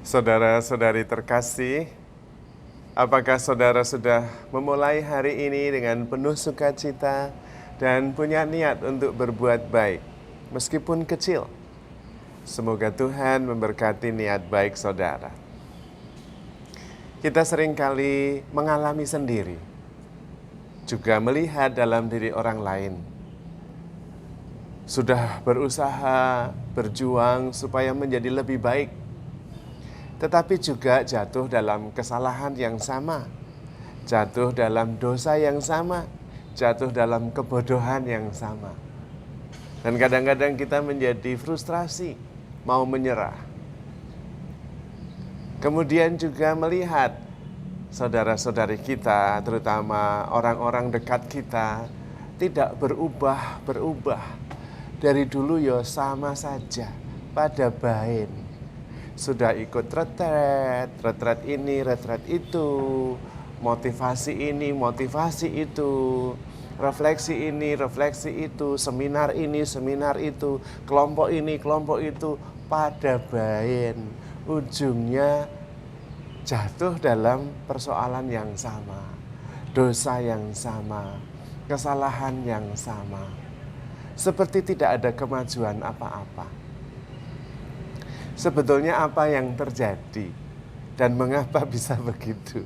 Saudara-saudari terkasih, apakah saudara sudah memulai hari ini dengan penuh sukacita dan punya niat untuk berbuat baik, meskipun kecil? Semoga Tuhan memberkati niat baik saudara. Kita seringkali mengalami sendiri, juga melihat dalam diri orang lain. Sudah berusaha, berjuang supaya menjadi lebih baik, tetapi juga jatuh dalam kesalahan yang sama, jatuh dalam dosa yang sama, jatuh dalam kebodohan yang sama. Dan kadang-kadang kita menjadi frustrasi, mau menyerah. Kemudian juga melihat saudara-saudari kita, terutama orang-orang dekat kita, tidak berubah. Dari dulu ya sama saja, pada bain. Sudah ikut retret ini, retret itu, motivasi ini, motivasi itu, refleksi ini, refleksi itu, seminar ini, seminar itu, kelompok ini, kelompok itu, pada bain. Ujungnya jatuh dalam persoalan yang sama, dosa yang sama, kesalahan yang sama. Seperti tidak ada kemajuan apa-apa. Sebetulnya apa yang terjadi dan mengapa bisa begitu?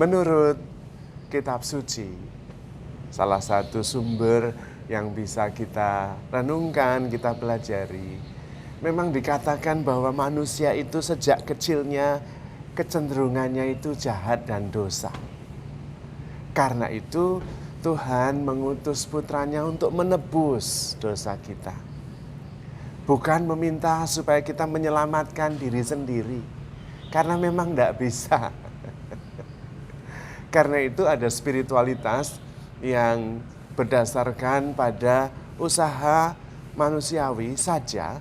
Menurut kitab suci, salah satu sumber yang bisa kita renungkan, kita pelajari, memang dikatakan bahwa manusia itu sejak kecilnya kecenderungannya itu jahat dan dosa. Karena itu Tuhan mengutus putranya untuk menebus dosa kita. Bukan meminta supaya kita menyelamatkan diri sendiri. Karena memang tidak bisa. Karena itu ada spiritualitas yang berdasarkan pada usaha manusiawi saja,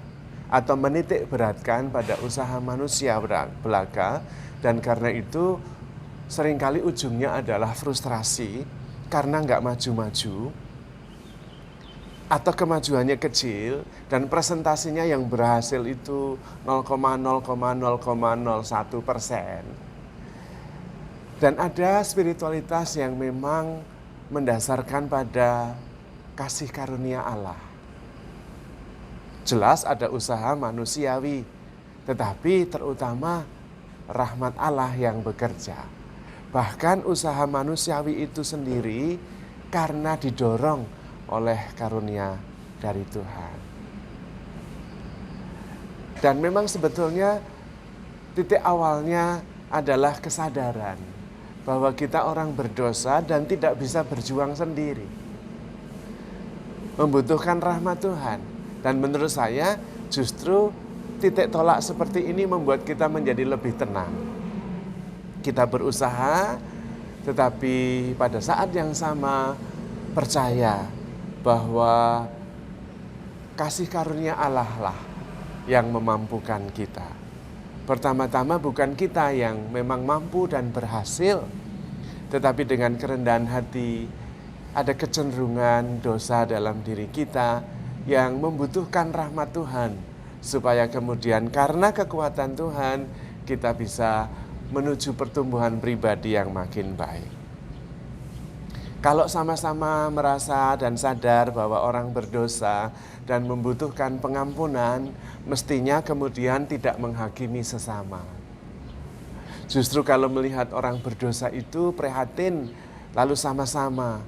atau menitik beratkan pada usaha manusia belaka. Dan karena itu seringkali ujungnya adalah frustrasi karena nggak maju-maju, atau kemajuannya kecil dan presentasinya yang berhasil itu 0,0,0,01%. Dan ada spiritualitas yang memang mendasarkan pada kasih karunia Allah. Jelas ada usaha manusiawi, tetapi terutama rahmat Allah yang bekerja. Bahkan usaha manusiawi itu sendiri karena didorong oleh karunia dari Tuhan. Dan memang sebetulnya titik awalnya adalah kesadaran bahwa kita orang berdosa dan tidak bisa berjuang sendiri. Membutuhkan rahmat Tuhan. Dan menurut saya justru titik tolak seperti ini membuat kita menjadi lebih tenang. Kita berusaha, tetapi pada saat yang sama percaya bahwa kasih karunia Allah lah yang memampukan kita. Pertama-tama bukan kita yang memang mampu dan berhasil, tetapi dengan kerendahan hati ada kecenderungan dosa dalam diri kita yang membutuhkan rahmat Tuhan, supaya kemudian karena kekuatan Tuhan kita bisa menuju pertumbuhan pribadi yang makin baik. Kalau sama-sama merasa dan sadar bahwa orang berdosa dan membutuhkan pengampunan, mestinya kemudian tidak menghakimi sesama. Justru kalau melihat orang berdosa itu prihatin, lalu sama-sama,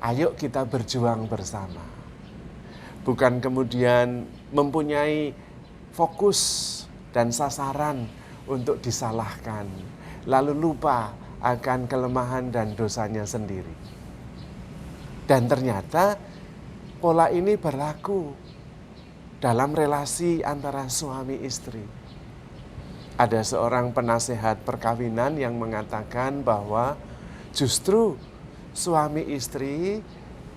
ayo kita berjuang bersama. Bukan kemudian mempunyai fokus dan sasaran untuk disalahkan, lalu lupa akan kelemahan dan dosanya sendiri. Dan ternyata pola ini berlaku dalam relasi antara suami istri. Ada seorang penasehat perkawinan yang mengatakan bahwa justru suami istri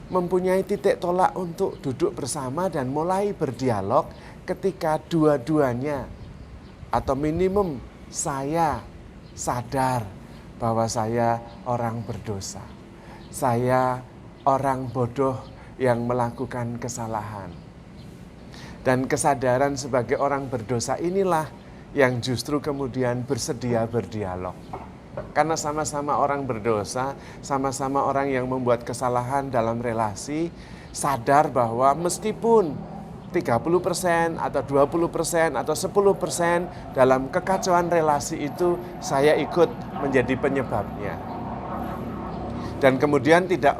mempunyai titik tolak untuk duduk bersama dan mulai berdialog ketika dua-duanya, atau minimum saya sadar bahwa saya orang berdosa. Saya orang bodoh yang melakukan kesalahan. Dan kesadaran sebagai orang berdosa inilah yang justru kemudian bersedia berdialog. Karena sama-sama orang berdosa, sama-sama orang yang membuat kesalahan dalam relasi, sadar bahwa meskipun 30% atau 20% atau 10% dalam kekacauan relasi itu saya ikut menjadi penyebabnya. Dan kemudian tidak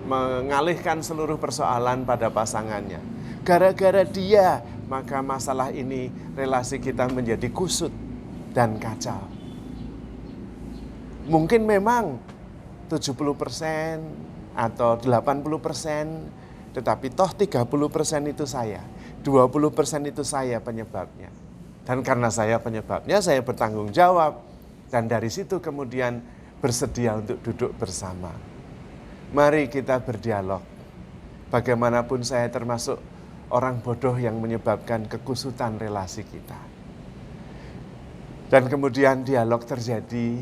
mengalihkan seluruh persoalan pada pasangannya. Gara-gara dia, maka masalah ini relasi kita menjadi kusut dan kacau. Mungkin memang 70% atau 80%, tetapi toh 30% itu saya, 20% itu saya penyebabnya. Dan karena saya penyebabnya, saya bertanggung jawab. Dan dari situ kemudian bersedia untuk duduk bersama. Mari kita berdialog. Bagaimanapun saya termasuk orang bodoh yang menyebabkan kekusutan relasi kita. Dan kemudian dialog terjadi,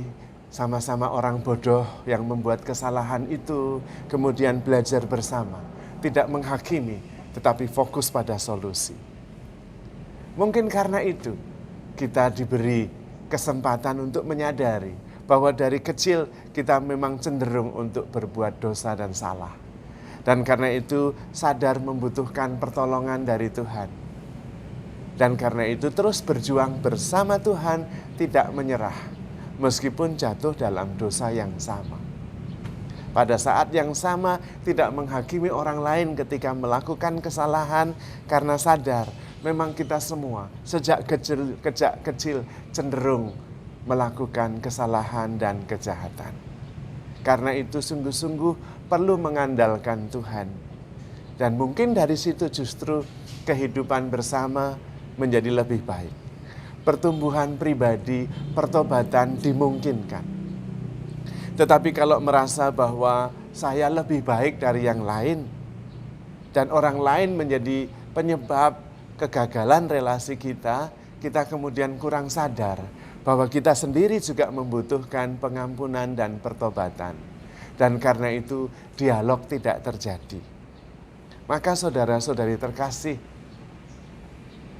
sama-sama orang bodoh yang membuat kesalahan itu, kemudian belajar bersama. Tidak menghakimi, tetapi fokus pada solusi. Mungkin karena itu, kita diberi kesempatan untuk menyadari bahwa dari kecil kita memang cenderung untuk berbuat dosa dan salah. Dan karena itu sadar membutuhkan pertolongan dari Tuhan. Dan karena itu terus berjuang bersama Tuhan, tidak menyerah meskipun jatuh dalam dosa yang sama. Pada saat yang sama tidak menghakimi orang lain ketika melakukan kesalahan karena sadar memang kita semua sejak kecil cenderung melakukan kesalahan dan kejahatan. Karena itu sungguh-sungguh perlu mengandalkan Tuhan. Dan mungkin dari situ justru kehidupan bersama menjadi lebih baik. Pertumbuhan pribadi, pertobatan dimungkinkan. Tetapi kalau merasa bahwa saya lebih baik dari yang lain, dan orang lain menjadi penyebab kegagalan relasi kita, kita kemudian kurang sadar bahwa kita sendiri juga membutuhkan pengampunan dan pertobatan. Dan karena itu dialog tidak terjadi. Maka saudara-saudari terkasih,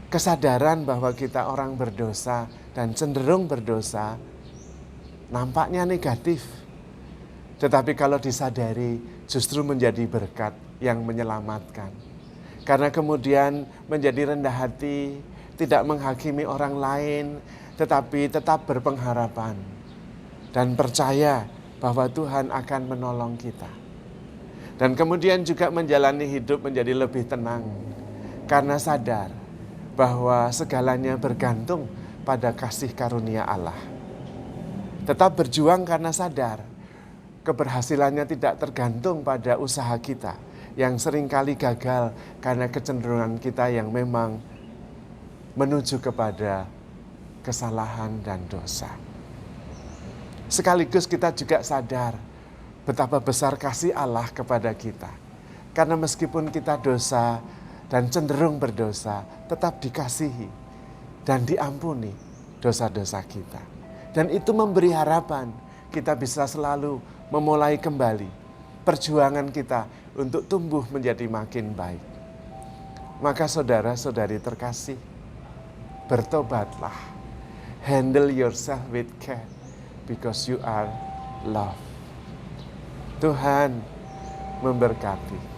kesadaran bahwa kita orang berdosa dan cenderung berdosa nampaknya negatif. Tetapi kalau disadari justru menjadi berkat yang menyelamatkan. Karena kemudian menjadi rendah hati, tidak menghakimi orang lain, tetapi tetap berpengharapan dan percaya bahwa Tuhan akan menolong kita. Dan kemudian juga menjalani hidup menjadi lebih tenang karena sadar bahwa segalanya bergantung pada kasih karunia Allah. Tetap berjuang karena sadar keberhasilannya tidak tergantung pada usaha kita yang seringkali gagal karena kecenderungan kita yang memang menuju kepada kesalahan dan dosa. Sekaligus kita juga sadar betapa besar kasih Allah kepada kita. Karena meskipun kita dosa dan cenderung berdosa, tetap dikasihi dan diampuni dosa-dosa kita. Dan itu memberi harapan kita bisa selalu memulai kembali perjuangan kita untuk tumbuh menjadi makin baik. Maka saudara-saudari terkasih, bertobatlah. Handle yourself with care because you are loved. Tuhan memberkati.